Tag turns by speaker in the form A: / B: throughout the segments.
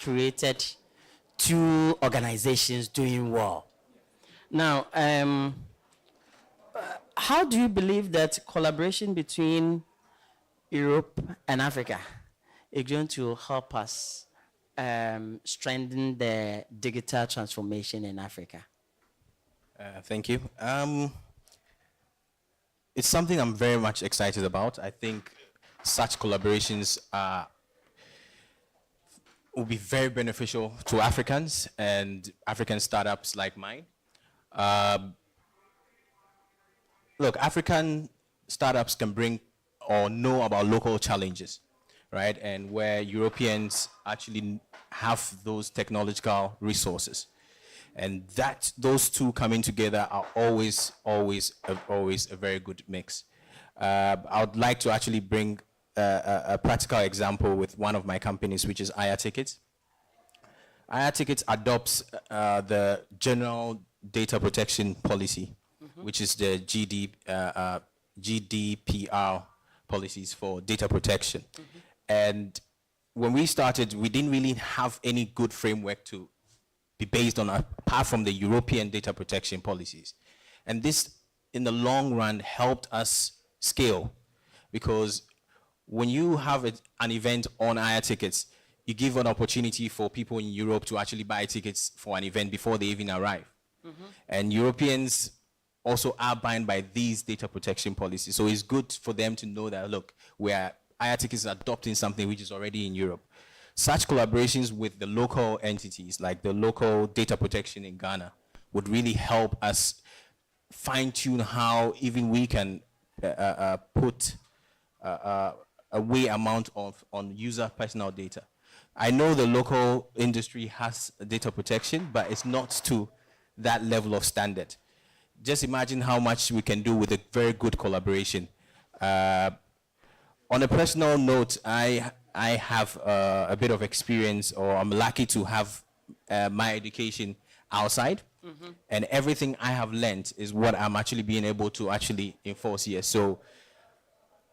A: created two organizations doing well. Now, how do you believe that collaboration between Europe and Africa is going to help us strengthen the digital transformation in Africa?
B: Thank you. It's something I'm very much excited about. I think such collaborations will be very beneficial to Africans and African startups like mine. Look, African startups can bring or know about local challenges, right? And where Europeans actually have those technological resources. And those two coming together are always a very good mix. I would like to actually bring a practical example with one of my companies, which is Aya Tickets. Aya Tickets adopts the General Data Protection Policy, which is the GDPR policies for data protection. And when we started, we didn't really have any good framework to be based on, apart from the European data protection policies. And this, in the long run, helped us scale, because when you have an event on Aya Tickets, you give an opportunity for people in Europe to actually buy tickets for an event before they even arrive. And Europeans also are bound by these data protection policies. So it's good for them to know that, look, Aya Tickets is adopting something which is already in Europe. Such collaborations with the local entities, like the local data protection in Ghana, would really help us fine-tune how even we can put a way amount on user personal data. I know the local industry has data protection, but it's not to that level of standard. Just imagine how much we can do with a very good collaboration. On a personal note, I have a bit of experience, or I'm lucky to have my education outside, and everything I have learned is what I'm actually being able to actually enforce here. So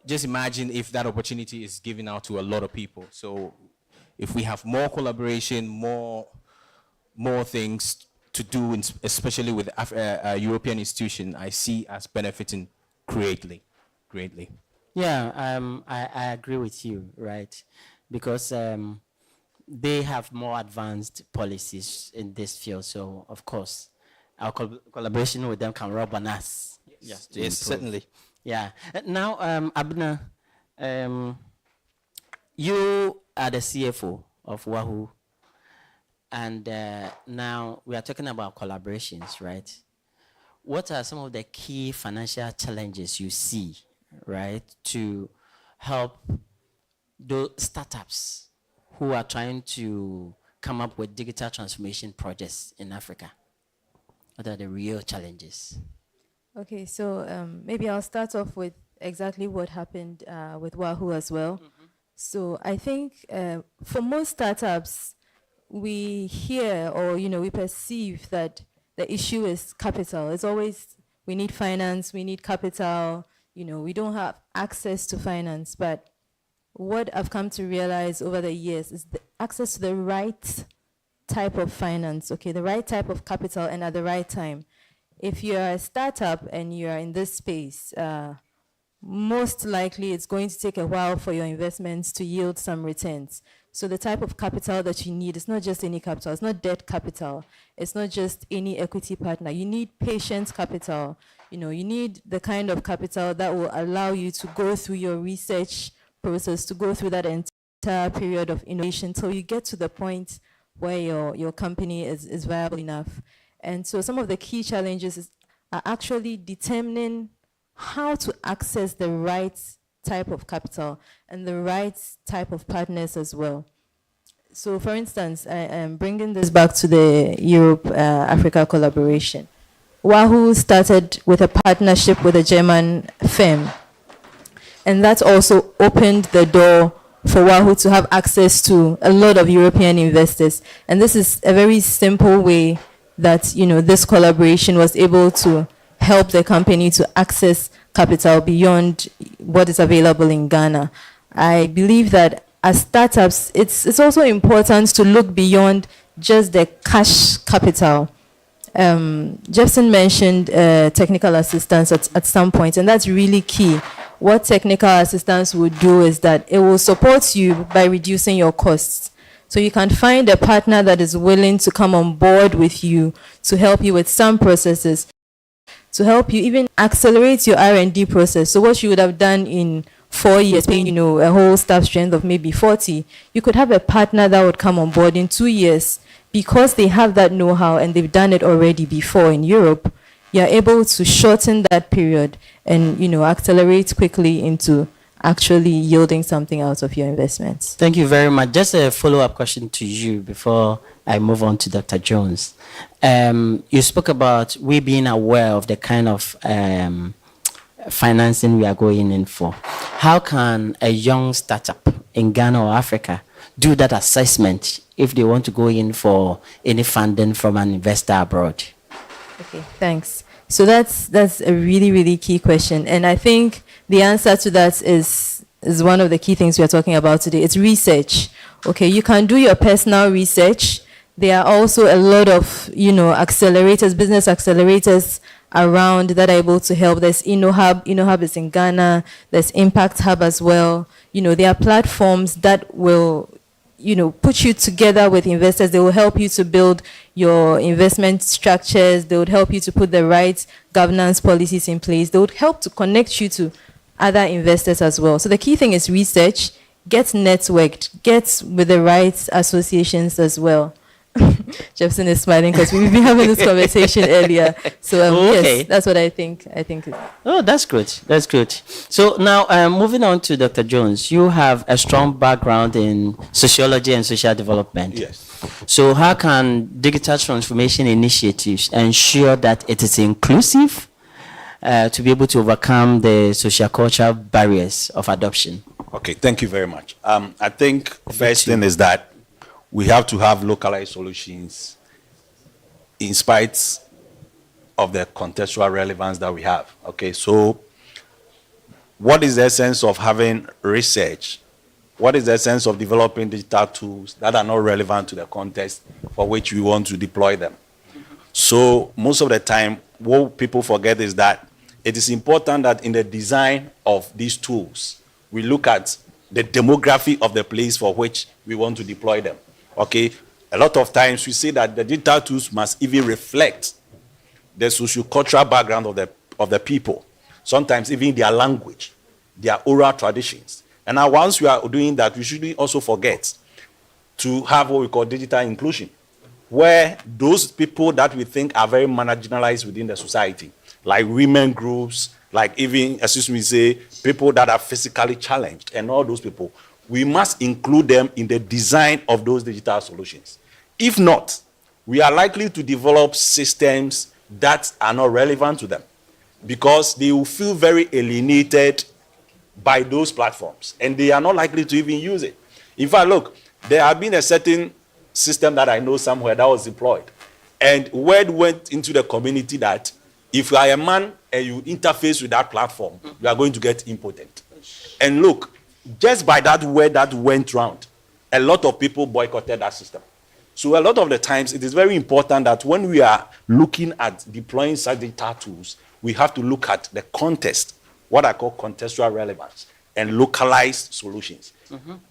B: just imagine if that opportunity is given out to a lot of people. So if we have more collaboration, more things to do, especially with European institutions, I see as benefiting greatly.
A: Yeah, I agree with you, right? Because they have more advanced policies in this field. So, of course, our collaboration with them can rub on us.
B: Yes, certainly.
A: Yeah. Now, Abner, you are the CFO of Wahoo. And now we are talking about collaborations, right? What are some of the key financial challenges you see, right, to help those startups who are trying to come up with digital transformation projects in Africa? What are the real challenges?
C: Okay, so maybe I'll start off with exactly what happened with Wahoo as well. So I think for most startups, we hear, or we perceive that the issue is capital. It's always, we need finance, we need capital, we don't have access to finance. But what I've come to realize over the years is the access to the right type of finance, okay, the right type of capital and at the right time. If you're a startup and you're in this space, most likely it's going to take a while for your investments to yield some returns. So the type of capital that you need is not just any capital. It's not debt capital. It's not just any equity partner. You need patient capital. You need the kind of capital that will allow you to go through your research process, to go through that entire period of innovation till you get to the point where your company is viable enough. And so some of the key challenges are actually determining how to access the right type of capital and the right type of partners as well. So for instance, I am bringing this back to the Europe-Africa collaboration. Wahoo started with a partnership with a German firm. And that also opened the door for Wahoo to have access to a lot of European investors. And this is a very simple way that, this collaboration was able to help the company to access capital beyond what is available in Ghana. I believe that as startups, it's also important to look beyond just the cash capital. Jefferson mentioned technical assistance at some point, and that's really key. What technical assistance would do is that it will support you by reducing your costs. So you can find a partner that is willing to come on board with you to help you with some processes, to help you even accelerate your R&D process. So what you would have done in 4 years, paying, a whole staff strength of maybe 40, you could have a partner that would come on board in 2 years. Because they have that know-how and they've done it already before in Europe, you're able to shorten that period and, accelerate quickly into actually yielding something out of your investments.
A: Thank you very much. Just a follow-up question to you before I move on to Dr. Jones. You spoke about we being aware of the kind of financing we are going in for. How can a young startup in Ghana or Africa do that assessment if they want to go in for any funding from an investor abroad?
C: Okay, thanks. So that's a really, really key question. And I think the answer to that is one of the key things we are talking about today. It's research. Okay, you can do your personal research. There are also a lot of, accelerators, business accelerators around that are able to help. There's InnoHub. InnoHub is in Ghana. There's Impact Hub as well. There are platforms that will put you together with investors. They will help you to build your investment structures. They would help you to put the right governance policies in place. They would help to connect you to other investors as well. So the key thing is research, get networked, get with the right associations as well. Jefferson is smiling because we've been having this conversation earlier. So
A: okay.
C: Yes, that's what I think.
A: Oh, that's good. That's good. So now, moving on to Dr. Jones, you have a strong background in sociology and social development.
D: Yes.
A: So how can digital transformation initiatives ensure that it is inclusive to be able to overcome the social-cultural barriers of adoption?
D: Okay, thank you very much. I think first thing is that we have to have localized solutions in spite of the contextual relevance that we have. Okay, so what is the essence of having research? What is the essence of developing digital tools that are not relevant to the context for which we want to deploy them? So most of the time, what people forget is that it is important that in the design of these tools, we look at the demography of the place for which we want to deploy them. Okay, a lot of times we say that the digital tools must even reflect the socio-cultural background of the people, sometimes even their language, their oral traditions. And now once we are doing that, we shouldn't also forget to have what we call digital inclusion, where those people that we think are very marginalized within the society, like women groups, like even, people that are physically challenged and all those people, we must include them in the design of those digital solutions. If not, we are likely to develop systems that are not relevant to them because they will feel very alienated by those platforms and they are not likely to even use it. In fact, look, there have been a certain system that I know somewhere that was deployed, and word went into the community that if you are a man and you interface with that platform, you are going to get impotent. And look, just by that word that went round, a lot of people boycotted that system. So a lot of the times, it is very important that when we are looking at deploying such digital tools, we have to look at the context, what I call contextual relevance, and localized solutions.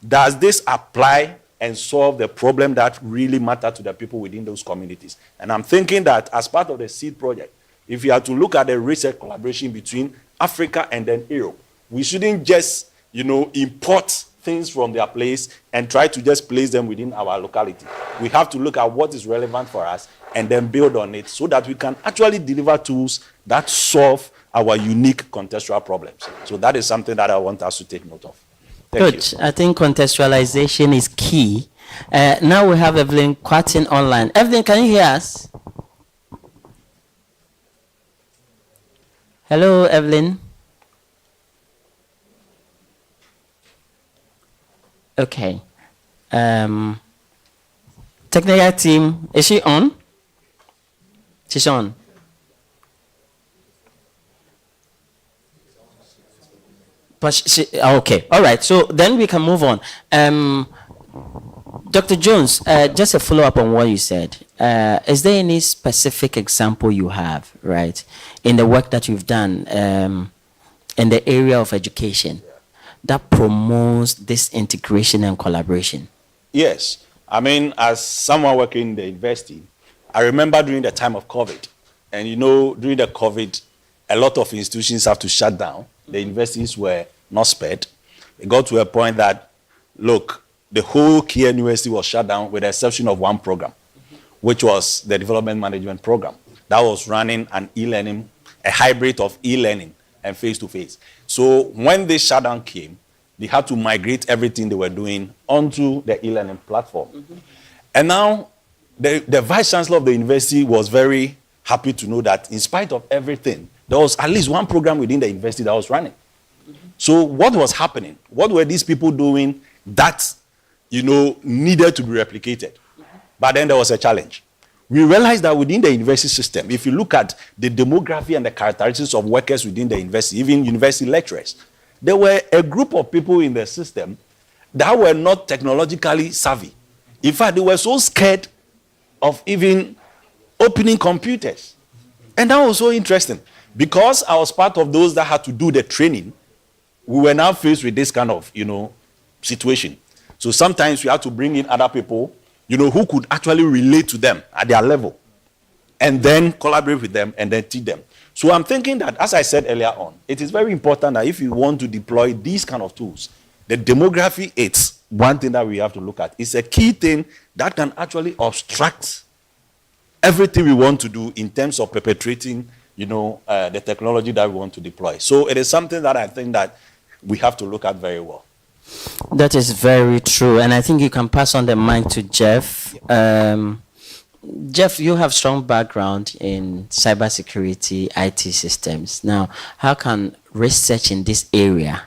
D: Does this apply and solve the problem that really matter to the people within those communities? And I'm thinking that as part of the SEED project, if you have to look at the research collaboration between Africa and then Europe, we shouldn't just import things from their place and try to just place them within our locality. We have to look at what is relevant for us and then build on it so that we can actually deliver tools that solve our unique contextual problems. So that is something that I want us to take note of. Thank you.
A: I think contextualization is key. Now we have Evelyn Quatin online. Evelyn, can you hear us? Hello, Evelyn. Okay. Technical team, is she on? She's on. But okay, all right. So then we can move on. Dr. Jones, just a follow up on what you said. Is there any specific example you have, right, in the work that you've done in the area of education that promotes this integration and collaboration?
D: Yes. I mean, as someone working in the university, I remember during the time of COVID, and during the COVID, a lot of institutions have to shut down. The universities were not spared. It got to a point that, look, the whole Kia University was shut down with the exception of one program, which was the development management program that was running an e-learning, a hybrid of e-learning and face-to-face. So when this shutdown came, they had to migrate everything they were doing onto the e-learning platform. And now the vice chancellor of the university was very happy to know that in spite of everything, there was at least one program within the university that was running. So what was happening? What were these people doing that, needed to be replicated? But then there was a challenge. We realized that within the university system, if you look at the demography and the characteristics of workers within the university, even university lecturers, there were a group of people in the system that were not technologically savvy. In fact, they were so scared of even opening computers. And that was so interesting. Because I was part of those that had to do the training, we were now faced with this kind of, situation. So sometimes we had to bring in other people, who could actually relate to them at their level and then collaborate with them and then teach them. So I'm thinking that, as I said earlier on, it is very important that if you want to deploy these kind of tools, the demography, it's one thing that we have to look at. It's a key thing that can actually obstruct everything we want to do in terms of perpetrating, the technology that we want to deploy. So it is something that I think that we have to look at very well.
A: That is very true. And I think you can pass on the mic to Jeff. Jeff, you have strong background in cybersecurity, IT systems. Now, how can research in this area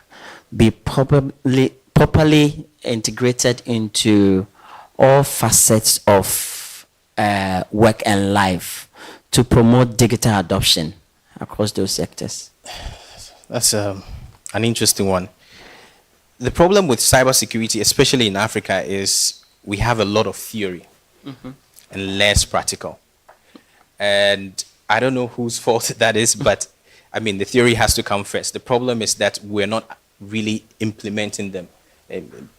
A: be properly integrated into all facets of work and life to promote digital adoption across those sectors?
B: That's an interesting one. The problem with cybersecurity, especially in Africa, is we have a lot of theory and less practical. And I don't know whose fault that is, but I mean, the theory has to come first. The problem is that we're not really implementing them.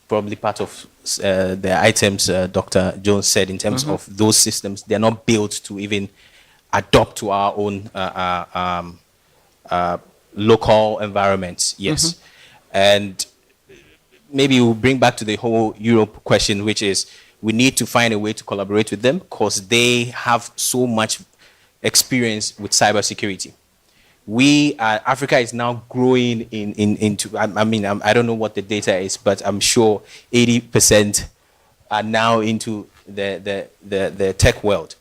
B: Probably part of the items Dr. Jones said in terms of those systems, they're not built to even adopt to our own local environments. Yes. And maybe we'll bring back to the whole Europe question, which is we need to find a way to collaborate with them because they have so much experience with cybersecurity. Africa is now growing into, I don't know what the data is, but I'm sure 80% are now into the tech world.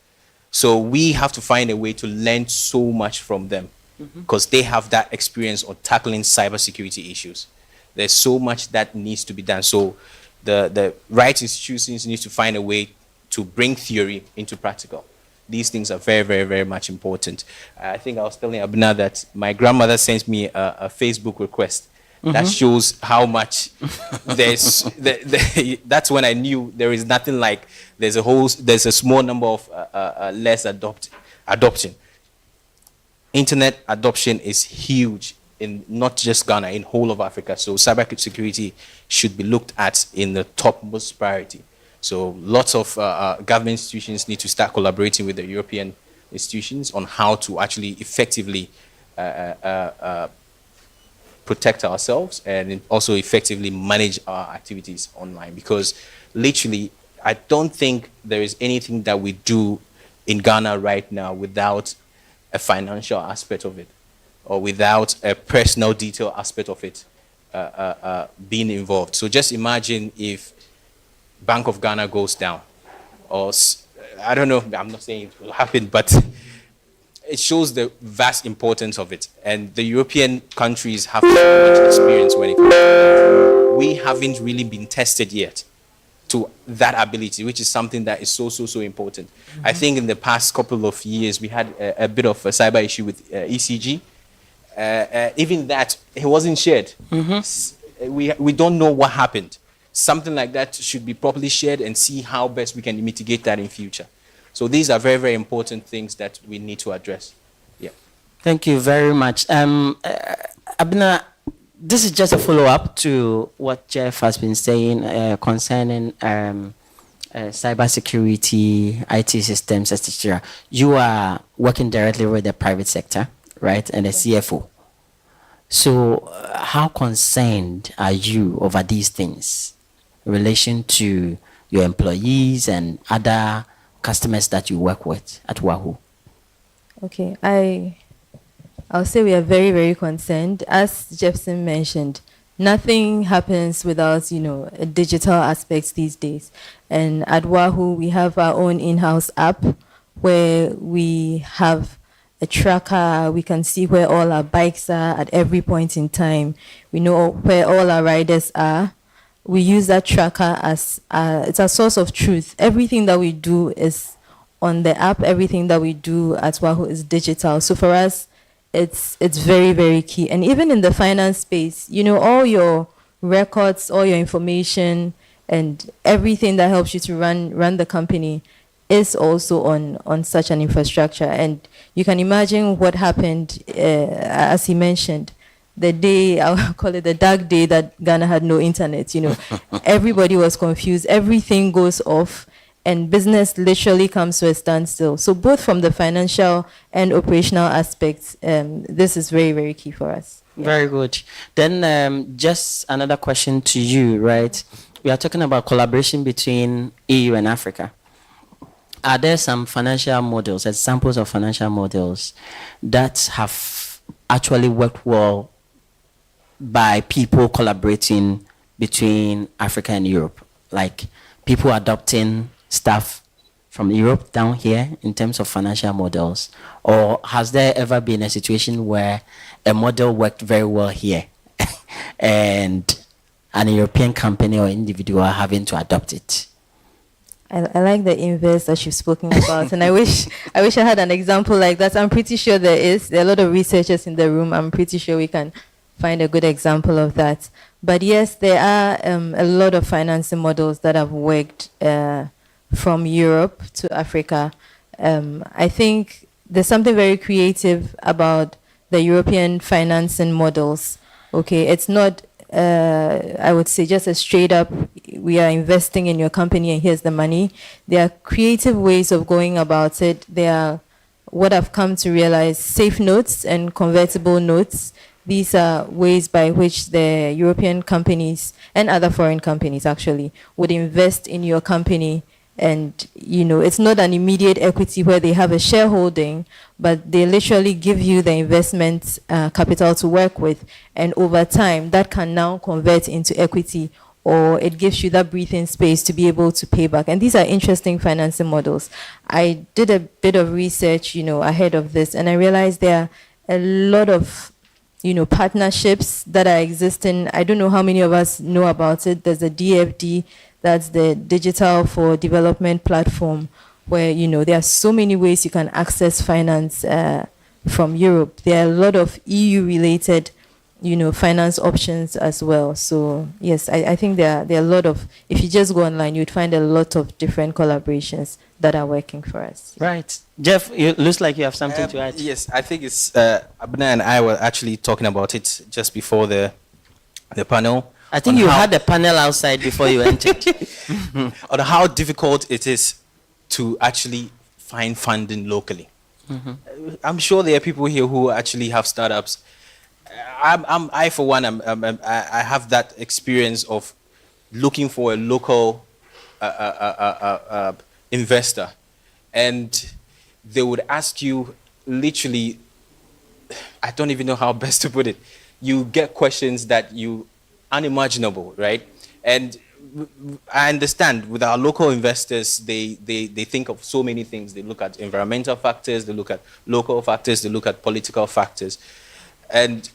B: So we have to find a way to learn so much from them because they have that experience on tackling cybersecurity issues. There's so much that needs to be done. So the right institutions need to find a way to bring theory into practical. These things are very, very, very much important. I think I was telling Abna that my grandmother sent me a Facebook request. That shows how much there's. That's when I knew there is nothing like there's a small number of less adoption. Internet adoption is huge in not just Ghana, in whole of Africa. So cybersecurity should be looked at in the topmost priority. So lots of government institutions need to start collaborating with the European institutions on how to actually effectively protect ourselves and also effectively manage our activities online. Because literally, I don't think there is anything that we do in Ghana right now without a financial aspect of it or without a personal detail aspect of it being involved. So just imagine if Bank of Ghana goes down, or I don't know, I'm not saying it will happen, but it shows the vast importance of it. And the European countries have so much experience when it comes to that. We haven't really been tested yet to that ability, which is something that is so, so, so important. I think in the past couple of years, we had a bit of a cyber issue with ECG. even that, it wasn't shared. We don't know what happened. Something like that should be properly shared and see how best we can mitigate that in future. So these are very, very important things that we need to address. Yeah.
A: Thank you very much. Abna, this is just a follow-up to what Jeff has been saying concerning cybersecurity, IT systems, etc. You are working directly with the private sector, right, and the CFO. So how concerned are you over these things in relation to your employees and other customers that you work with at Wahoo?
C: Okay, I'll say we are very, very concerned. As Jefferson mentioned, nothing happens without, a digital aspect these days. And at Wahoo, we have our own in-house app where we have a tracker. We can see where all our bikes are at every point in time. We know where all our riders are. We use that tracker as it's a source of truth. Everything that we do is on the app. Everything that we do at Wahoo is digital. So for us, it's very, very key. And even in the finance space, all your records, all your information, and everything that helps you to run the company is also on such an infrastructure. And you can imagine what happened, as he mentioned, the day, I'll call it the dark day that Ghana had no internet. Everybody was confused. Everything goes off. And business literally comes to a standstill. So both from the financial and operational aspects, this is very, very key for us.
A: Yeah. Very good. Then just another question to you, right? We are talking about collaboration between EU and Africa. Are there some financial models, examples of financial models that have actually worked well by people collaborating between Africa and Europe? Like people adopting stuff from Europe down here in terms of financial models? Or has there ever been a situation where a model worked very well here and an European company or individual having to adopt it?
C: I like the inverse that you've spoken about, and I wish I had an example like that. I'm pretty sure there is. There are a lot of researchers in the room. I'm pretty sure we can find a good example of that. But yes, there are a lot of financing models that have worked from Europe to Africa. I think there's something very creative about the European financing models. Okay, it's not, I would say, just a straight up, we are investing in your company and here's the money. There are creative ways of going about it. There are what I've come to realize, safe notes and convertible notes. These are ways by which the European companies and other foreign companies actually would invest in your company. And, it's not an immediate equity where they have a shareholding, but they literally give you the investment capital to work with. And over time, that can now convert into equity, or it gives you that breathing space to be able to pay back. And these are interesting financing models. I did a bit of research, ahead of this, and I realized there are a lot of partnerships that are existing. I don't know how many of us know about it. There's a DFD, that's the Digital for Development platform, where, there are so many ways you can access finance from Europe. There are a lot of EU-related, finance options as well. So, yes, I think there are a lot of, if you just go online, you'd find a lot of different collaborations that are working for us.
A: Right. Jeff, it looks like you have something to add.
B: Yes, I think it's, Abna and I were actually talking about it just before the panel.
A: I think you had a panel outside before you entered.
B: On how difficult it is to actually find funding locally. I'm sure there are people here who actually have startups. I for one, I have that experience of looking for a local investor, and they would ask you literally, I don't even know how best to put it. You get questions that you unimaginable, right? And I understand with our local investors, they think of so many things. They look at environmental factors, they look at local factors, they look at political factors. And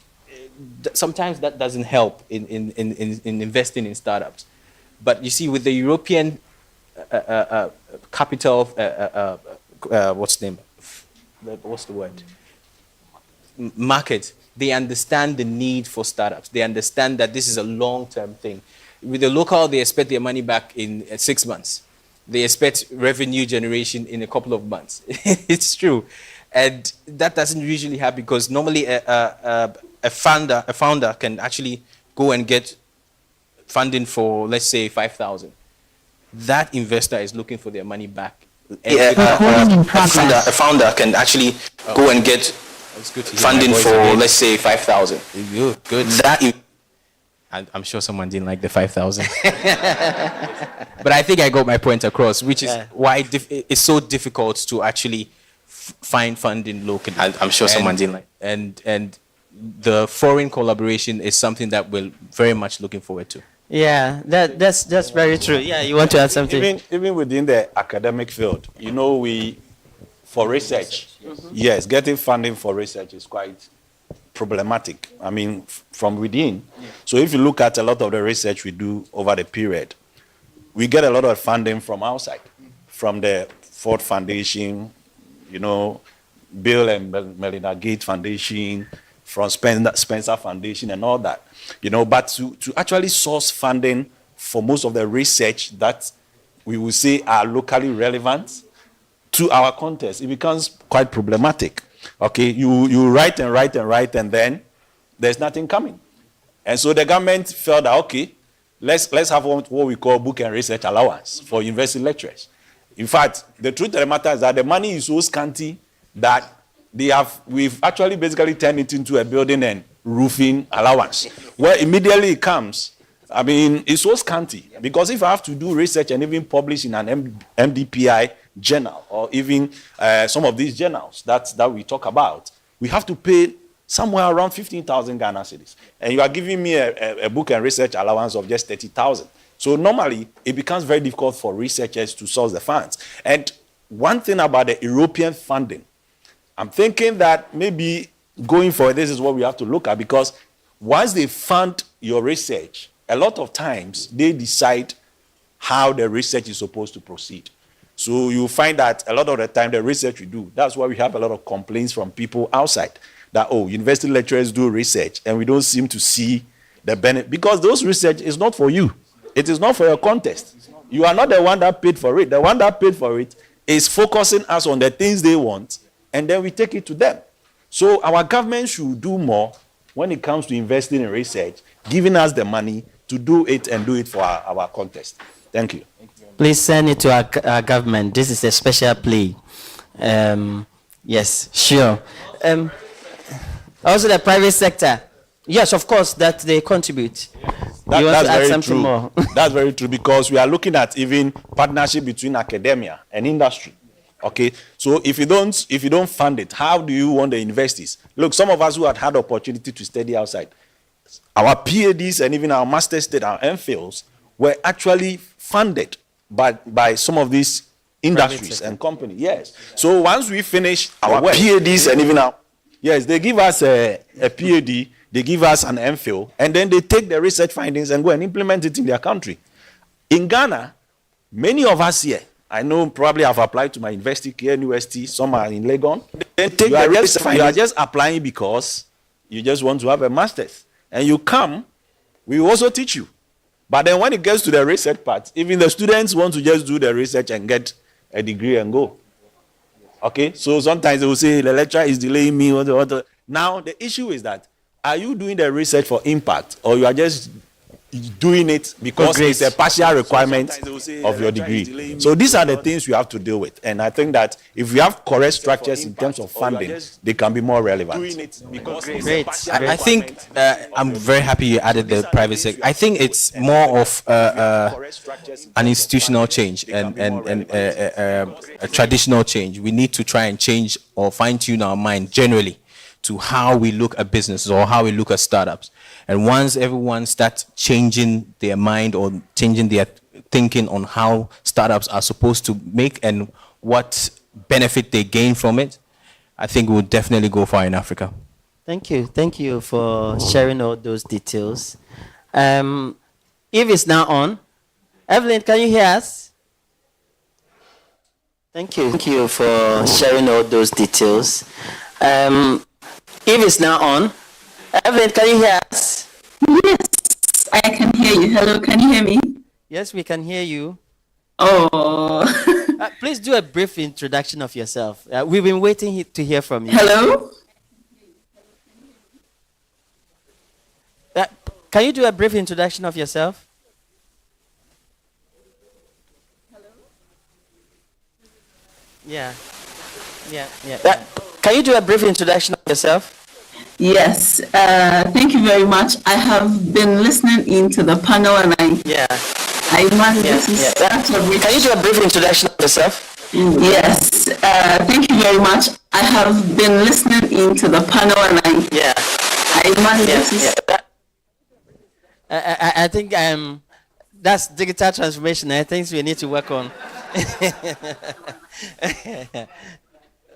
B: sometimes that doesn't help in investing in startups. But you see, with the European capital, what's the word? market, they understand the need for startups. They understand that this is a long-term thing. With the local, they expect their money back in 6 months. They expect revenue generation in a couple of months. It's true. And that doesn't usually happen because normally a founder can actually go and get funding for, let's say, 5,000. That investor is looking for their money back. A founder can actually go and get funding for, let's say, 5,000. Good. I'm sure someone didn't like the 5,000. But I think I got my point across, which is why it's so difficult to actually find funding locally. I'm sure someone didn't like. And the foreign collaboration is something that we're very much looking forward to.
A: Yeah, that's very true. Yeah, you want to add something?
D: Even within the academic field, for research, yes, getting funding for research is quite problematic. I mean, from within. So if you look at a lot of the research we do over the period, we get a lot of funding from outside, from the Ford Foundation, Bill and Melinda Gates Foundation, from Spencer Foundation and all that. But to actually source funding for most of the research that we will say are locally relevant to our context, it becomes quite problematic. Okay, you write and write and write, and then there's nothing coming. And so the government felt that, okay, let's have what we call book and research allowance for university lecturers. In fact, the truth of the matter is that the money is so scanty that we've actually basically turned it into a building and roofing allowance. Where immediately it comes, I mean, it's so scanty. Because if I have to do research and even publish in an MDPI journal, or even some of these journals that we talk about, we have to pay somewhere around 15,000 Ghana cedis. And you are giving me a book and research allowance of just 30,000. So normally, it becomes very difficult for researchers to source the funds. And one thing about the European funding, I'm thinking that maybe going forward, this is what we have to look at, because once they fund your research, a lot of times they decide how the research is supposed to proceed. So you find that a lot of the time the research we do, that's why we have a lot of complaints from people outside that, university lecturers do research and we don't seem to see the benefit, because those research is not for you. It is not for your contest. You are not the one that paid for it. The one that paid for it is focusing us on the things they want, and then we take it to them. So our government should do more when it comes to investing in research, giving us the money to do it and do it for our contest. Thank you.
A: Please send it to our government. This is a special plea. Yes, sure. Also the private sector. Yes, of course, that they contribute. You want to add something more?
D: That's very true, because we are looking at even partnership between academia and industry. Okay, so if you don't fund it, how do you want the investors? Look, some of us who had opportunity to study outside, our PhDs and even our master's studies, our MPhils, were actually funded by some of these industries and companies. Yes. So once we finish our PhDs and even they give us a PhD, they give us an MPhil, and then they take the research findings and go and implement it in their country. In Ghana, many of us here, I know probably I've applied to my university, KNUST, some are in Legon. They take the research findings. You are just applying because you just want to have a master's. And you come, we will also teach you. But then when it gets to the research part, even the students want to just do the research and get a degree and go. Okay? So sometimes they will say, the lecturer is delaying me. Now, the issue is that, are you doing the research for impact, or you are just doing it because it's a partial requirement of your degree? So these are the things we have to deal with. And I think that if we have correct structures in terms of funding, they can be more relevant.
A: Great.
B: I think I'm very happy you added the private sector. I think it's more of an institutional change and a traditional change. We need to try and change or fine-tune our mind generally to how we look at businesses or how we look at startups. And once everyone starts changing their mind or changing their thinking on how startups are supposed to make and what benefit they gain from it, I think we'll definitely go far in Africa.
A: Thank you. Thank you for sharing all those details. Eve is now on. Evelyn, can you hear us? Thank you. Thank you for sharing all those details. Eve is now on. Evelyn, can you hear us?
E: Yes, I can hear you. Hello, can you hear me?
A: Yes, we can hear you.
E: Oh,
A: Please do a brief introduction of yourself. We've been waiting to hear from you.
E: hello.
A: Can you do a brief introduction of yourself? Yeah. Can you do a brief introduction of yourself?
E: Yes, thank you very much. I have been listening into the panel and I imagine this is such a rich...
A: Can you do a brief introduction of yourself?
E: Yes, thank you very much. I have been listening into the panel and I imagine this is...
A: I think that's digital transformation. I think we need to work on.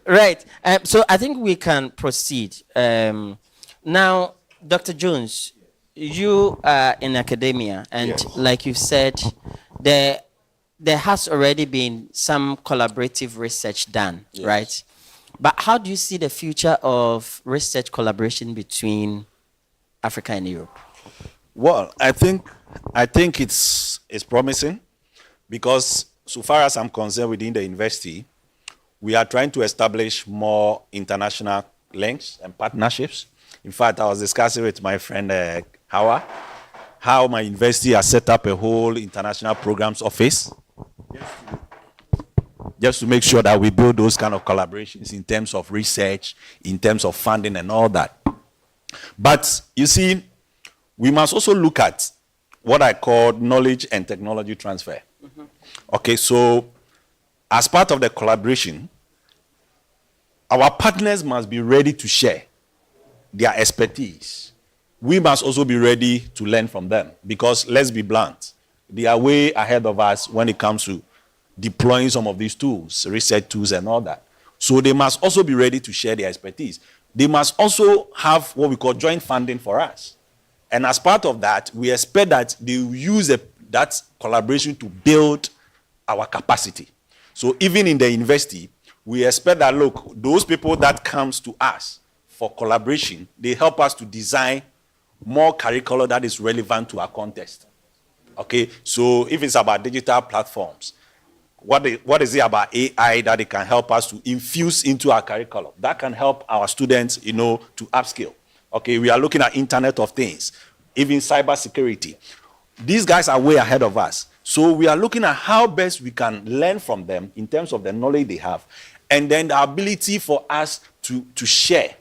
A: Right. So I think we can proceed. Now, Dr. Jones, you are in academia, and like you said, there has already been some collaborative research done, right? But how do you see the future of research collaboration between Africa and Europe?
D: Well, I think it's promising, because so far as I'm concerned within the university, we are trying to establish more international links and partnerships. In fact, I was discussing with my friend Hawa how my university has set up a whole international programs office just to make sure that we build those kind of collaborations in terms of research, in terms of funding and all that. But you see, we must also look at what I call knowledge and technology transfer. Okay, so as part of the collaboration, our partners must be ready to share their expertise. We must also be ready to learn from them, because let's be blunt, they are way ahead of us when it comes to deploying some of these tools, research tools and all that. So they must also be ready to share their expertise. They must also have what we call joint funding for us. And as part of that, we expect that they will use that collaboration to build our capacity. So even in the university, we expect that, look, those people that comes to us for collaboration, they help us to design more curriculum that is relevant to our context. Okay, so if it's about digital platforms, what is it about AI that it can help us to infuse into our curriculum? That can help our students, to upskill. Okay, we are looking at Internet of Things, even cybersecurity. These guys are way ahead of us. So we are looking at how best we can learn from them in terms of the knowledge they have, and then the ability for us to share.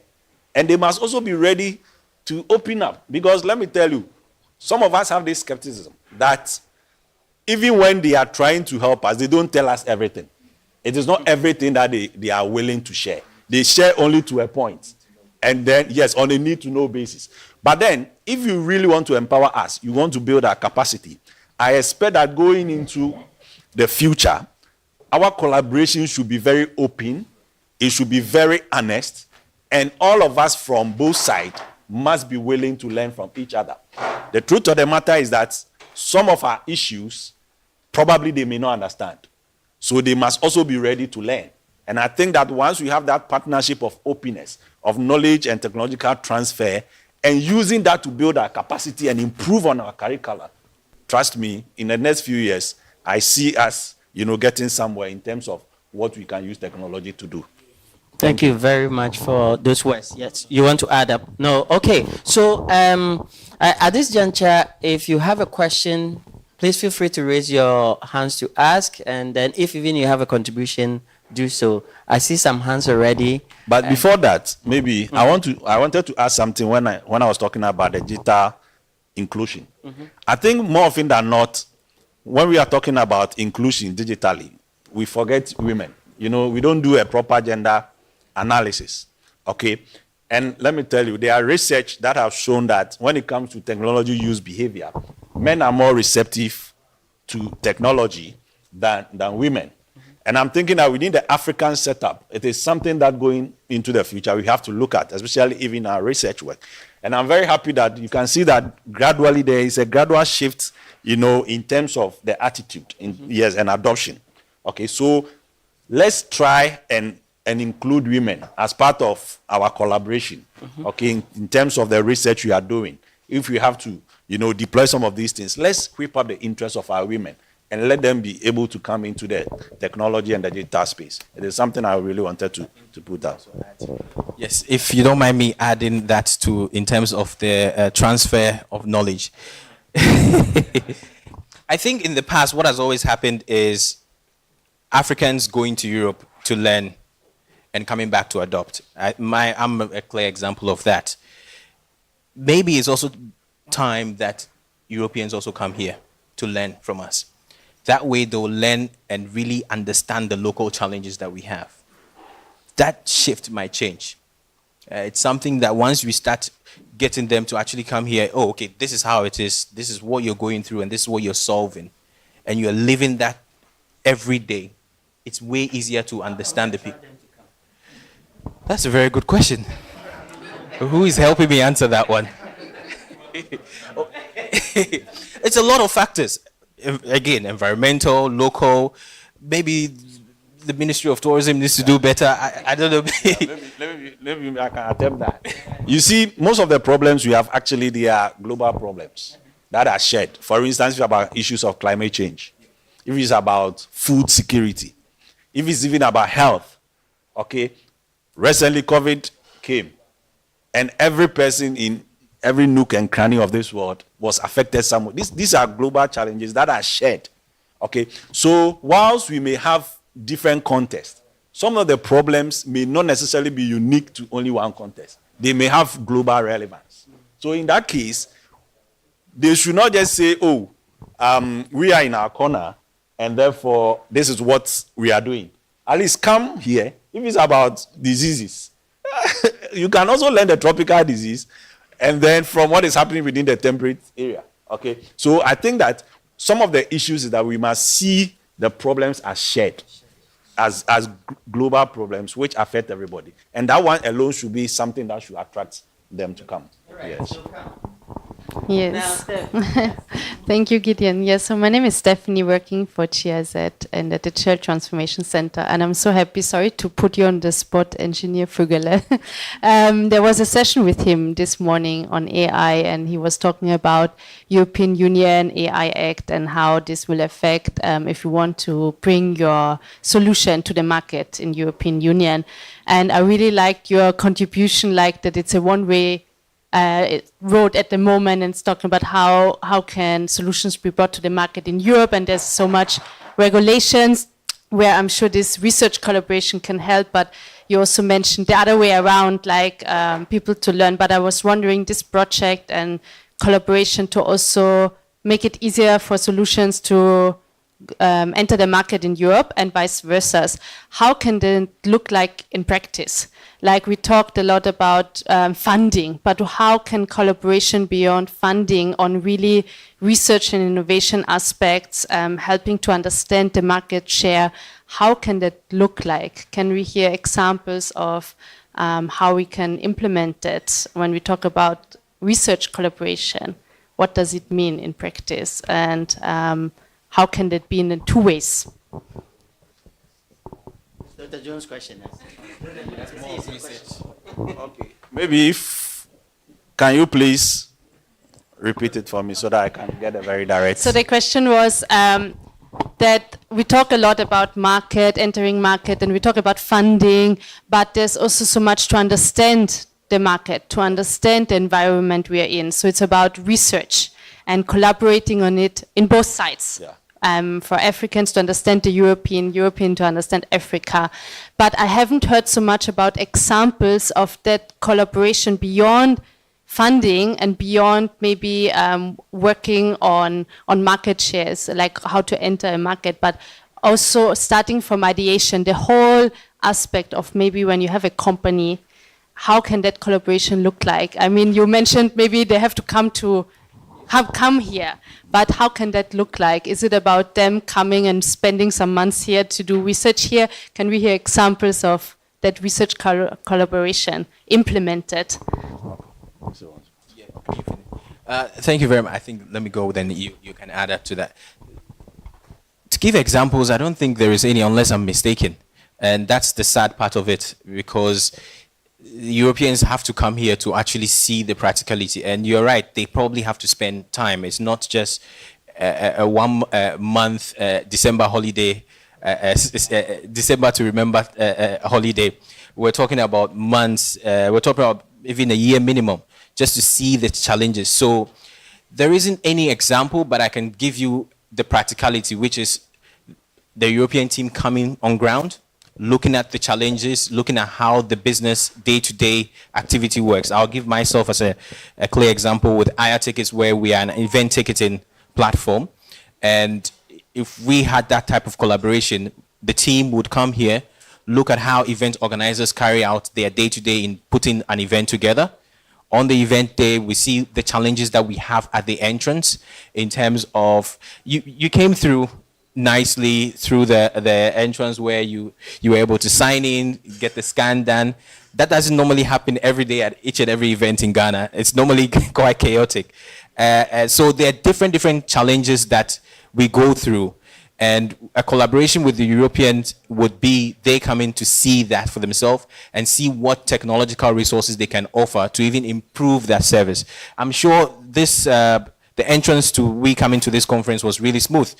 D: And they must also be ready to open up. Because let me tell you, some of us have this skepticism that even when they are trying to help us, they don't tell us everything. It is not everything that they are willing to share. They share only to a point. And then, yes, on a need-to-know basis. But then, if you really want to empower us, you want to build our capacity, I expect that going into the future, our collaboration should be very open, it should be very honest, and all of us from both sides must be willing to learn from each other. The truth of the matter is that some of our issues, probably they may not understand. So they must also be ready to learn. And I think that once we have that partnership of openness, of knowledge and technological transfer, and using that to build our capacity and improve on our curricula, trust me, in the next few years, I see us, getting somewhere in terms of what we can use technology to do.
A: Thank you very much for those words. Yes, you want to add up? No, okay. So at this juncture, if you have a question, please feel free to raise your hands to ask, and then if even you have a contribution, do so. I see some hands already.
D: But before that, maybe I wanted to ask something when I was talking about the digital inclusion. I think more often than not, when we are talking about inclusion digitally, we forget women. We don't do a proper gender analysis. Okay? And let me tell you, there are research that have shown that when it comes to technology use behavior, men are more receptive to technology than women. And I'm thinking that within the African setup, it is something that going into the future we have to look at, especially even our research work. And I'm very happy that you can see that gradually there is a gradual shift, in terms of the attitude and adoption. Okay, so let's try and and include women as part of our collaboration, okay, in terms of the research we are doing. If we have to, deploy some of these things, let's whip up the interest of our women and let them be able to come into the technology and the data space. It is something I really wanted to put out.
B: Yes, if you don't mind me adding that to, in terms of the transfer of knowledge. I think in the past, what has always happened is Africans going to Europe to learn and coming back to adopt. I'm a clear example of that. Maybe it's also time that Europeans also come here to learn from us. That way they'll learn and really understand the local challenges that we have. That shift might change. It's something that once we start getting them to actually come here, oh, okay, this is how it is, this is what you're going through, and this is what you're solving, and you're living that every day, it's way easier to understand the people. That's a very good question. Who is helping me answer that one? It's a lot of factors. Again, environmental, local, maybe the Ministry of Tourism needs to do better. I don't know.
D: Let me I can attempt that. You see, most of the problems we have actually, they are global problems that are shared. For instance, if it's about issues of climate change, if it's about food security, if it's even about health, okay? Recently, COVID came, and every person in every nook and cranny of this world was affected somewhat. These are global challenges that are shared, okay? So whilst we may have different contexts, some of the problems may not necessarily be unique to only one context. They may have global relevance. So in that case, they should not just say, oh, we are in our corner, and therefore this is what we are doing. At least come here. If it's about diseases, you can also learn the tropical disease, and then from what is happening within the temperate area. Okay, so I think that some of the issues is that we must see the problems as shared, as global problems which affect everybody, and that one alone should be something that should attract them to come. Right. Yes.
C: Yes. Thank you, Gideon. Yes, so my name is Stephanie, working for GIZ and at the Digital Transformation Center. And I'm so happy, sorry to put you on the spot, Engineer Fugele. There was a session with him this morning on AI, and he was talking about European Union AI Act and how this will affect if you want to bring your solution to the market in European Union. And I really liked your contribution, like that it's a one-way road at the moment, and it's talking about how can solutions be brought to the market in Europe, and there's so much regulations where I'm sure this research collaboration can help, but you also mentioned the other way around, like people to learn. But I was wondering, this project and collaboration to also make it easier for solutions to enter the market in Europe and vice versa. How can it look like in practice? Like we talked a lot about funding, but how can collaboration beyond funding on really research and innovation aspects, helping to understand the market share, how can that look like? Can we hear examples of how we can implement it when we talk about research collaboration? What does it mean in practice? And how can that be in the two ways?
A: Dr. Jones' question.
D: Okay. Maybe can you please repeat it for me so that I can get a very direct.
C: So the question was that we talk a lot about entering market, and we talk about funding, but there's also so much to understand the market, to understand the environment we are in. So it's about research and collaborating on it in both sides.
D: Yeah.
C: For Africans to understand the European to understand Africa. But I haven't heard so much about examples of that collaboration beyond funding and beyond maybe working on market shares, like how to enter a market, but also starting from ideation, the whole aspect of maybe when you have a company, how can that collaboration look like? I mean, you mentioned maybe they have to come here, but how can that look like? Is it about them coming and spending some months here to do research here? Can we hear examples of that research collaboration implemented?
B: Thank you very much. I think, let me go, then you can add up to that. To give examples, I don't think there is any, unless I'm mistaken. And that's the sad part of it, because Europeans have to come here to actually see the practicality. And you're right, they probably have to spend time. It's not just a 1 month December holiday, December to remember holiday. We're talking about months, we're talking about even a year minimum, just to see the challenges. So there isn't any example, but I can give you the practicality, which is the European team coming on ground, looking at the challenges, looking at how the business day-to-day activity works. I'll give myself as a clear example with Aya Tickets, where we are an event ticketing platform. And if we had that type of collaboration, the team would come here, look at how event organizers carry out their day-to-day in putting an event together. On the event day, we see the challenges that we have at the entrance in terms of, you came through nicely through the entrance where you were able to sign in, get the scan done. That doesn't normally happen every day at each and every event in Ghana. It's normally quite chaotic. So there are different challenges that we go through. And a collaboration with the Europeans would be they come in to see that for themselves and see what technological resources they can offer to even improve that service. I'm sure this the entrance to we coming to this conference was really smooth.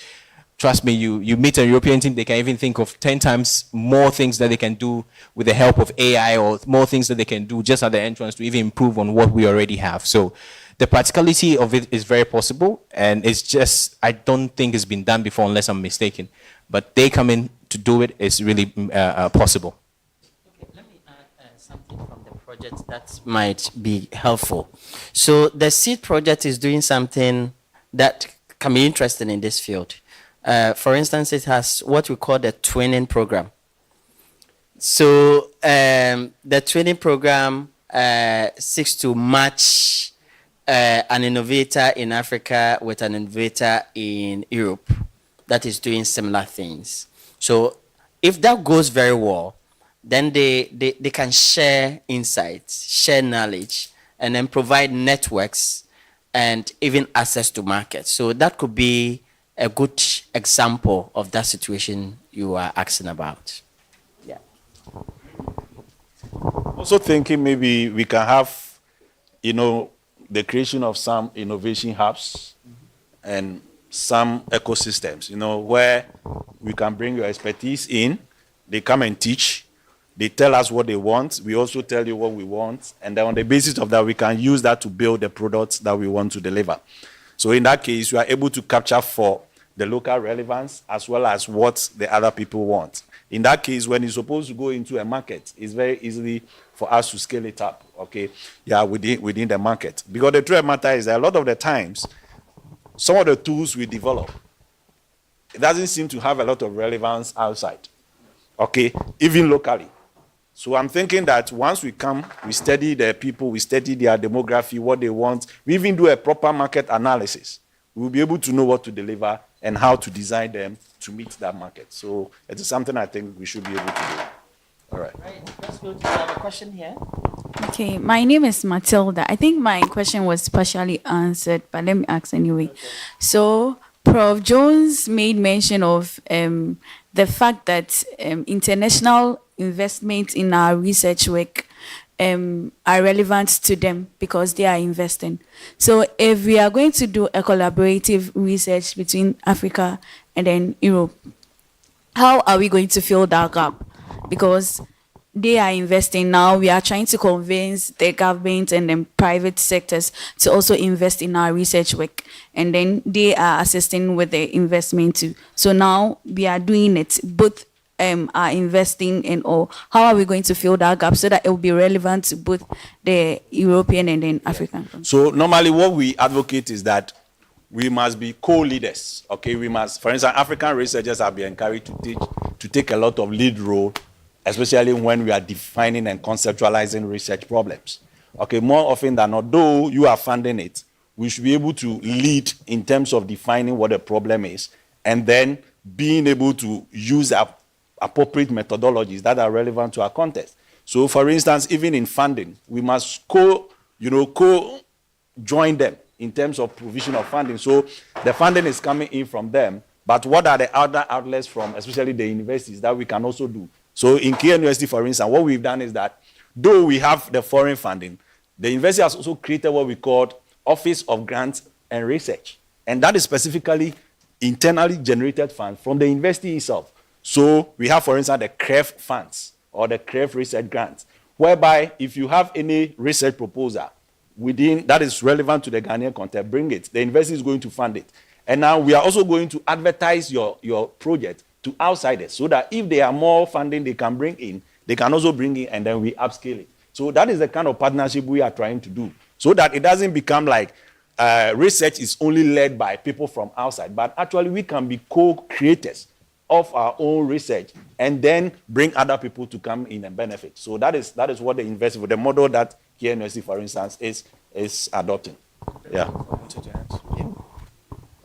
B: Trust me, you meet a European team, they can even think of 10 times more things that they can do with the help of AI, or more things that they can do just at the entrance to even improve on what we already have. So the practicality of it is very possible, and it's just, I don't think it's been done before unless I'm mistaken. But they come in to do it, it's really possible.
A: Okay, let me add something from the project that might be helpful. So the SEED project is doing something that can be interesting in this field. For instance, it has what we call the twinning program. So the twinning program seeks to match an innovator in Africa with an innovator in Europe that is doing similar things. So if that goes very well, then they can share insights, share knowledge, and then provide networks and even access to markets. So that could be a good example of that situation you are asking about. Yeah.
D: Also thinking maybe we can have, the creation of some innovation hubs and some ecosystems, where we can bring your expertise in, they come and teach, they tell us what they want, we also tell you what we want, and then on the basis of that, we can use that to build the products that we want to deliver. So in that case, you are able to capture for the local relevance as well as what the other people want. In that case, when you're supposed to go into a market, it's very easy for us to scale it up, okay? Yeah, within the market. Because the truth of the matter is that a lot of the times, some of the tools we develop, it doesn't seem to have a lot of relevance outside, okay? Even locally. So I'm thinking that once we come, we study the people, we study their demography, what they want, we even do a proper market analysis. We'll be able to know what to deliver and how to design them to meet that market. So it is something I think we should be able to do. All right.
A: Let's go to a question here.
F: Okay, my name is Matilda. I think my question was partially answered, but let me ask anyway. So, Prof. Jones made mention of the fact that international investment in our research work are relevant to them because they are investing. So if we are going to do a collaborative research between Africa and then Europe, how are we going to fill that gap? Because they are investing now, we are trying to convince the government and then private sectors to also invest in our research work. And then they are assisting with the investment too. So now we are doing it, both are investing in all. How are we going to fill that gap so that it will be relevant to both the European and then African?
D: So normally what we advocate is that we must be co-leaders. Okay, we must, for instance, African researchers have been encouraged to take a lot of lead role, especially when we are defining and conceptualizing research problems. Okay, more often than not, though you are funding it, we should be able to lead in terms of defining what the problem is, and then being able to use appropriate methodologies that are relevant to our context. So, for instance, even in funding, we must join them in terms of provision of funding. So the funding is coming in from them, but what are the other outlets from, especially the universities, that we can also do So in KNUST, for instance, what we've done is that though we have the foreign funding, the university has also created what we call Office of Grants and Research. And that is specifically internally generated funds from the university itself. So we have, for instance, the CREF funds or the CREF research grants, whereby if you have any research proposal within that is relevant to the Ghanaian context, bring it. The university is going to fund it. And now we are also going to advertise your project to outsiders so that if there are more funding they can bring in, they can also bring in and then we upscale it. So that is the kind of partnership we are trying to do so that it doesn't become like research is only led by people from outside, but actually we can be co-creators of our own research and then bring other people to come in and benefit. So that is what the university, the model that KNUST, for instance, is adopting. Yeah.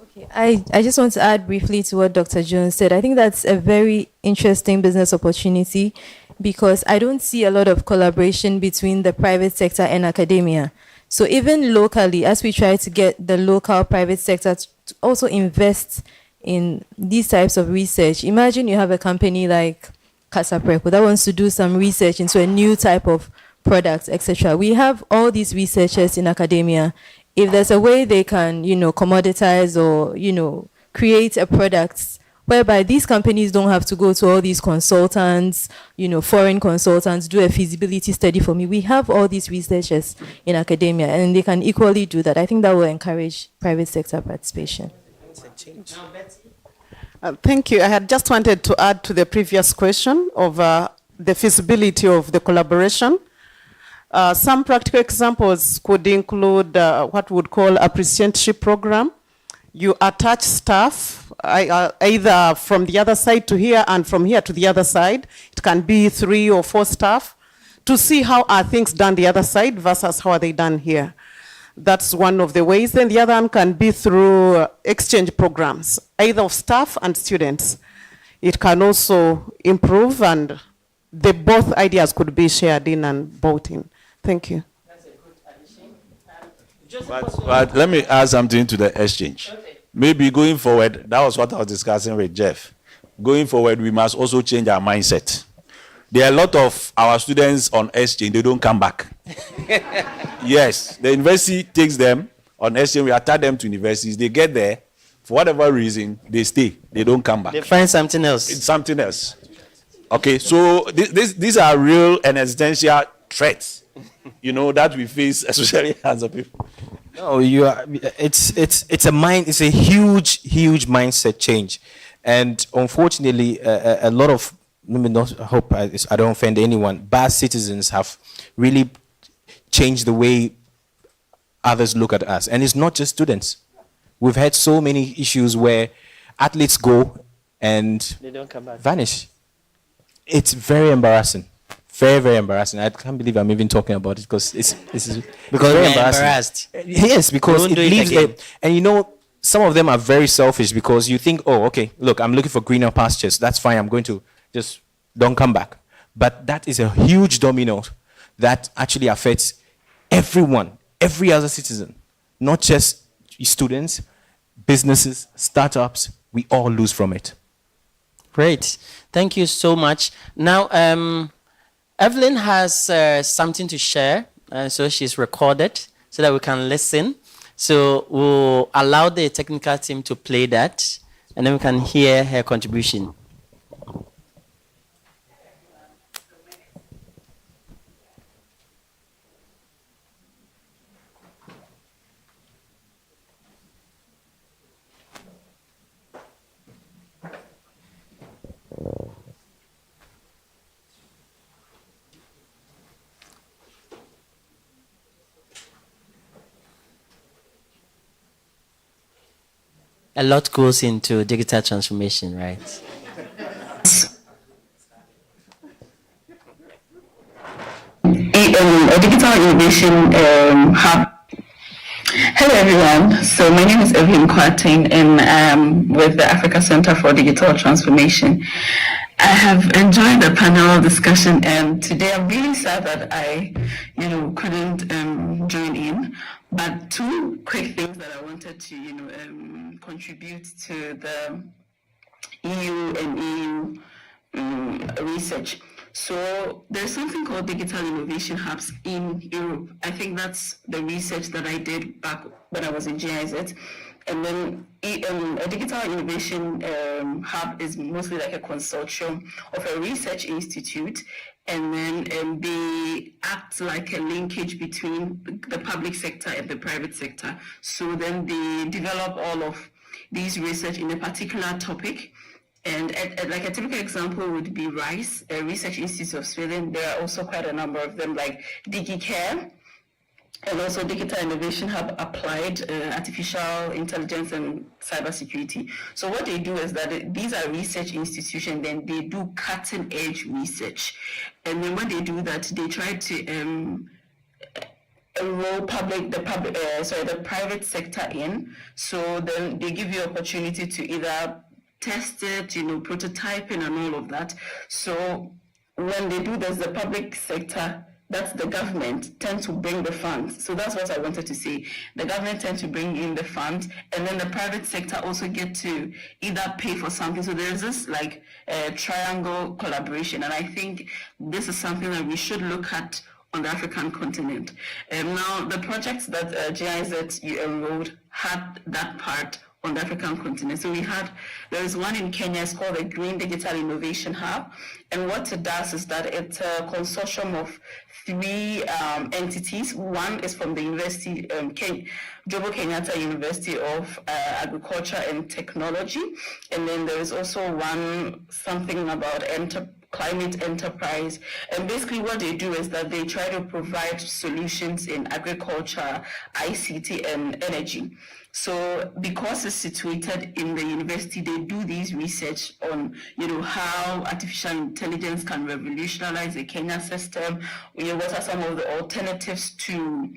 C: Okay, I just want to add briefly to what Dr. Jones said. I think that's a very interesting business opportunity because I don't see a lot of collaboration between the private sector and academia. So even locally, as we try to get the local private sector to also invest in these types of research, imagine you have a company like Casapreco that wants to do some research into a new type of product, etc. We have all these researchers in academia. If there's a way they can, commoditize or, create a product whereby these companies don't have to go to all these consultants, foreign consultants, do a feasibility study for me. We have all these researchers in academia and they can equally do that. I think that will encourage private sector participation.
G: Thank you. I had just wanted to add to the previous question of the feasibility of the collaboration. Some practical examples could include what we would call apprenticeship program. You attach staff either from the other side to here and from here to the other side. It can be 3 or 4 staff to see how are things done the other side versus how are they done here. That's one of the ways. Then the other one can be through exchange programs, either of staff and students. It can also improve and the both ideas could be shared in and bought in. Thank you.
A: That's a good addition.
D: But let me add something to the exchange. Okay. Maybe going forward, that was what I was discussing with Jeff. Going forward, we must also change our mindset. There are a lot of our students on exchange, they don't come back. Yes, the university takes them on exchange, we attach them to universities, they get there, for whatever reason, they stay, they don't come back.
A: They find something else.
D: It's something else. Okay, so these are real and existential threats, that we face, especially as a people.
B: No, it's a huge mindset change. And unfortunately, a lot of, I hope I don't offend anyone, bad citizens have really changed the way others look at us. And it's not just students. We've had so many issues where athletes go and
A: they don't come back.
B: Vanish. It's very embarrassing. Very, very embarrassing. I can't believe I'm even talking about it because it's
A: because
B: very
A: embarrassed.
B: Yes, because it leaves and some of them are very selfish because you think, oh, okay, look, I'm looking for greener pastures. That's fine. I'm going to just don't come back. But that is a huge domino that actually affects everyone, every other citizen, not just students, businesses, startups. We all lose from it.
A: Great. Thank you so much. Now, Evelyn has something to share, so she's recorded so that we can listen. So we'll allow the technical team to play that, and then we can hear her contribution. A lot goes into digital transformation, right?
E: A digital innovation hub. Hello everyone, so my name is Evelyn Kwarteng and I'm with the Africa Center for Digital Transformation. I have enjoyed the panel discussion and today I'm really sad that I couldn't join in, but 2 quick things that I wanted to contribute to the EU and EU research. So there's something called digital innovation hubs in Europe. I think that's the research that I did back when I was in GIZ. And then a digital innovation hub is mostly like a consortium of a research institute, and then they act like a linkage between the public sector and the private sector. So then they develop all of these research in a particular topic. And like a typical example would be RISE, a Research Institute of Sweden. There are also quite a number of them, like DigiCare, and also Digital Innovation Hub Applied Artificial Intelligence and Cybersecurity. So what they do is that these are research institutions, then they do cutting edge research. And then when they do that, they try to enroll the private sector in. So then they give you opportunity to either test it, prototyping and all of that. So when they do this, the public sector, that's the government, tend to bring the funds. So that's what I wanted to say. The government tend to bring in the funds, and then the private sector also get to either pay for something. So there's this like triangle collaboration, and I think this is something that we should look at on the African continent. Now, the projects that GIZ you enrolled had that part on the African continent. So there is one in Kenya, it's called the Green Digital Innovation Hub. And what it does is that it's a consortium of three entities. One is from the University, Jomo Kenyatta University of Agriculture and Technology. And then there is also something about climate enterprise. And basically what they do is that they try to provide solutions in agriculture, ICT, and energy. So because it's situated in the university, they do these research on, how artificial intelligence can revolutionize the Kenya system. What are some of the alternatives to,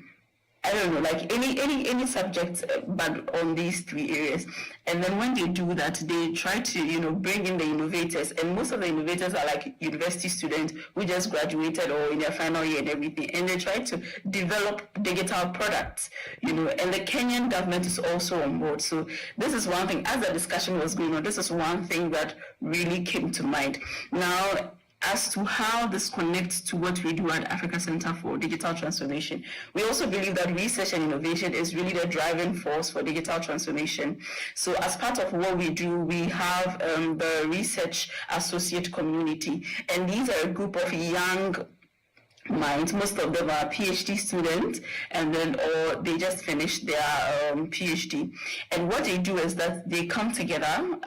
E: I don't know, like any subject, but on these three areas. And then when they do that, they try to, bring in the innovators. And most of the innovators are like university students who just graduated or in their final year and everything. And they try to develop digital products, and the Kenyan government is also on board. So this is one thing, as the discussion was going on, this is one thing that really came to mind. Now, as to how this connects to what we do at Africa Center for Digital Transformation. We also believe that research and innovation is really the driving force for digital transformation. So as part of what we do, we have the research associate community, and these are a group of young minds. Most of them are PhD students, and then or they just finished their PhD. And what they do is that they come together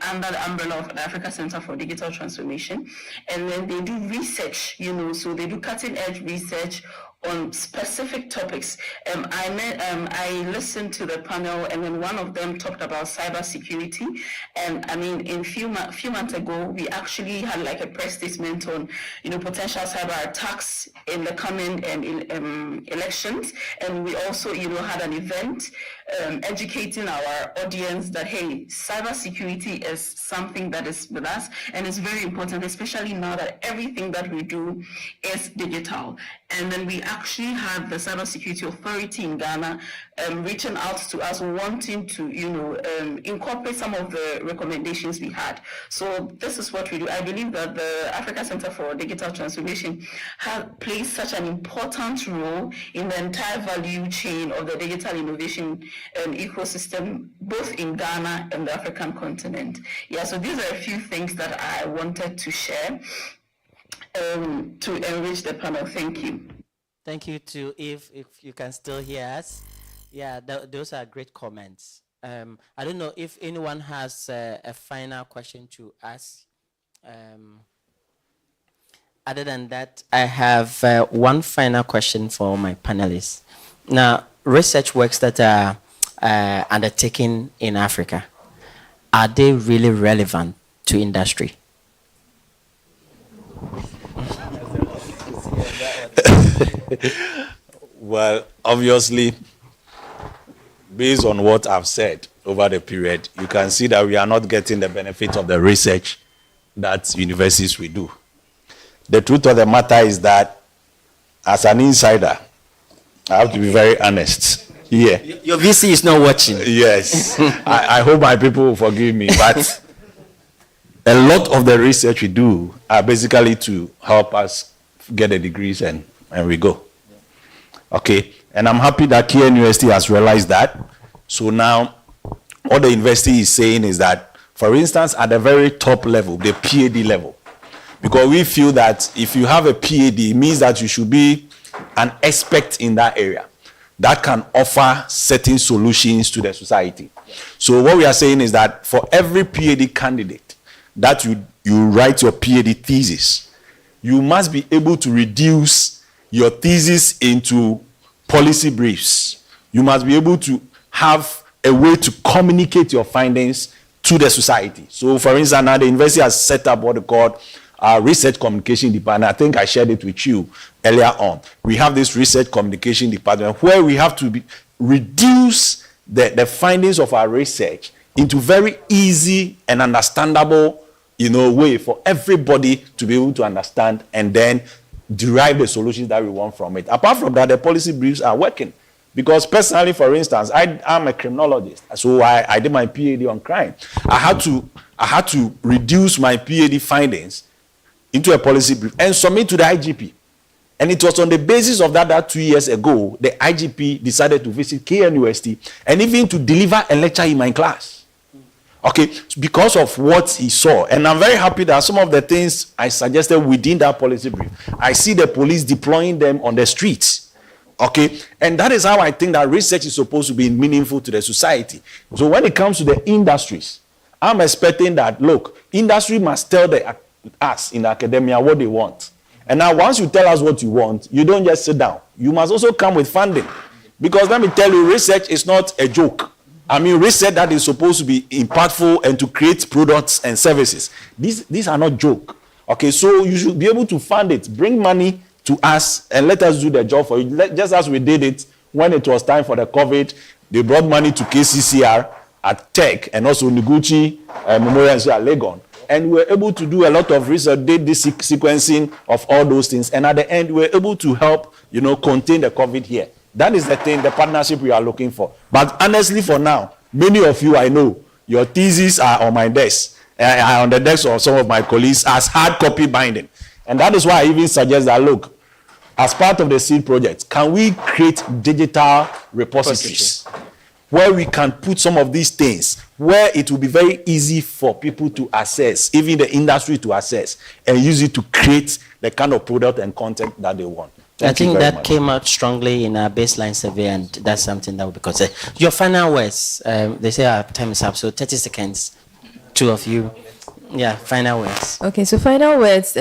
E: under the umbrella of the Africa Center for Digital Transformation, and then they do research, so they do cutting edge research on specific topics. I listened to the panel, and then one of them talked about cybersecurity. And I mean, in few months ago, we actually had like a press statement on, potential cyber attacks in the coming elections. And we also, had an event educating our audience that, hey, cybersecurity is something that is with us, and it's very important, especially now that everything that we do is digital. And then we actually had the Cybersecurity Authority in Ghana reaching out to us, wanting to, incorporate some of the recommendations we had. So this is what we do. I believe that the Africa Center for Digital Transformation plays such an important role in the entire value chain of the digital innovation ecosystem, both in Ghana and the African continent. Yeah, so these are a few things that I wanted to share to enrich the panel. Thank you.
A: Thank you to if you can still hear us. Yeah, those are great comments. I don't know if anyone has a final question to ask. Other than that, I have one final question for my panelists. Now, research works that are undertaken in Africa, are they really relevant to industry?
D: Well, obviously, based on what I've said over the period, you can see that we are not getting the benefit of the research that universities will do. The truth of the matter is that, as an insider, I have to be very honest here.
A: Your VC is not watching.
D: Yes. I hope my people will forgive me, but a lot of the research we do are basically to help us get the degrees and we go. Okay, and I'm happy that KNUST has realized that. So now, what the university is saying is that, for instance, at the very top level, the PhD level, because we feel that if you have a PhD, it means that you should be an expert in that area that can offer certain solutions to the society. So what we are saying is that for every PhD candidate that you write your PhD thesis, you must be able to reduce your thesis into policy briefs. You must be able to have a way to communicate your findings to the society. So for instance, now the university has set up what they call research communication department. I think I shared it with you earlier on. We have this research communication department where we have to reduce the findings of our research into very easy and understandable, way for everybody to be able to understand and then derive the solutions that we want from it. Apart from that, the policy briefs are working. Because personally, for instance, I'm a criminologist, so I did my PhD on crime. I had to reduce my PhD findings into a policy brief and submit to the IGP. And it was on the basis of that 2 years ago, the IGP decided to visit KNUST and even to deliver a lecture in my class. Okay, because of what he saw. And I'm very happy that some of the things I suggested within that policy brief, I see the police deploying them on the streets. Okay, and that is how I think that research is supposed to be meaningful to the society. So when it comes to the industries, I'm expecting that, look, industry must tell us in academia what they want. And now once you tell us what you want, you don't just sit down. You must also come with funding. Because let me tell you, research is not a joke. I mean, research that is supposed to be impactful and to create products and services. These are not joke. Okay, so you should be able to fund it. Bring money to us and let us do the job for you. Just as we did it when it was time for the COVID, they brought money to KCCR at Tech and also Noguchi Memorial Institute at Legon. And we were able to do a lot of research, did this sequencing of all those things. And at the end, we were able to help, contain the COVID here. That is the thing, the partnership we are looking for. But honestly, for now, many of you I know, your theses are on my desk, on the desk of some of my colleagues as hard copy binding. And that is why I even suggest that, look, as part of the SEED project, can we create digital repositories where we can put some of these things, where it will be very easy for people to access, even the industry to access, and use it to create the kind of product and content that they want.
A: I think that came out strongly in our baseline survey, and that's something that will be considered. Your final words, they say our time is up, so 30 seconds, two of you. Yeah, final words.
C: Okay, so final words,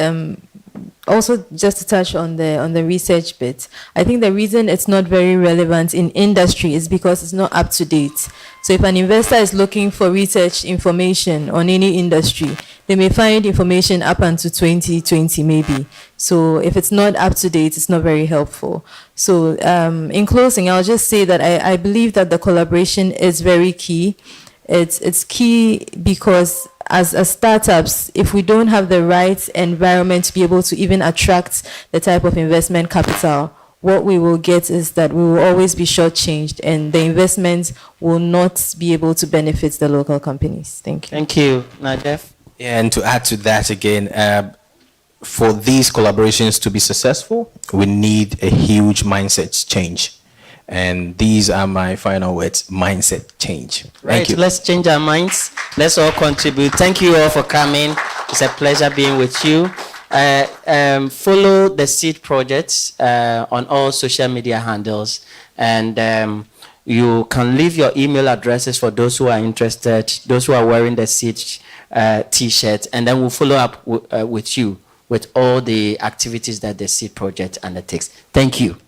C: also just to touch on the research bit. I think the reason it's not very relevant in industry is because it's not up to date. So if an investor is looking for research information on any industry, they may find information up until 2020 maybe. So if it's not up to date, it's not very helpful. So in closing, I'll just say that I believe that the collaboration is very key. It's key because as startups, if we don't have the right environment to be able to even attract the type of investment capital, what we will get is that we will always be shortchanged and the investments will not be able to benefit the local companies. Thank you.
A: Thank you. Now, Jeff?
B: Yeah, and to add to that again, for these collaborations to be successful, we need a huge mindset change. And these are my final words, mindset change. Thank you.
A: Let's change our minds. Let's all contribute. Thank you all for coming. It's a pleasure being with you. Follow the SEED projects on all social media handles. And you can leave your email addresses for those who are interested, those who are wearing the SEED T-shirt. And then we'll follow up with you with all the activities that the SEED project undertakes. Thank you.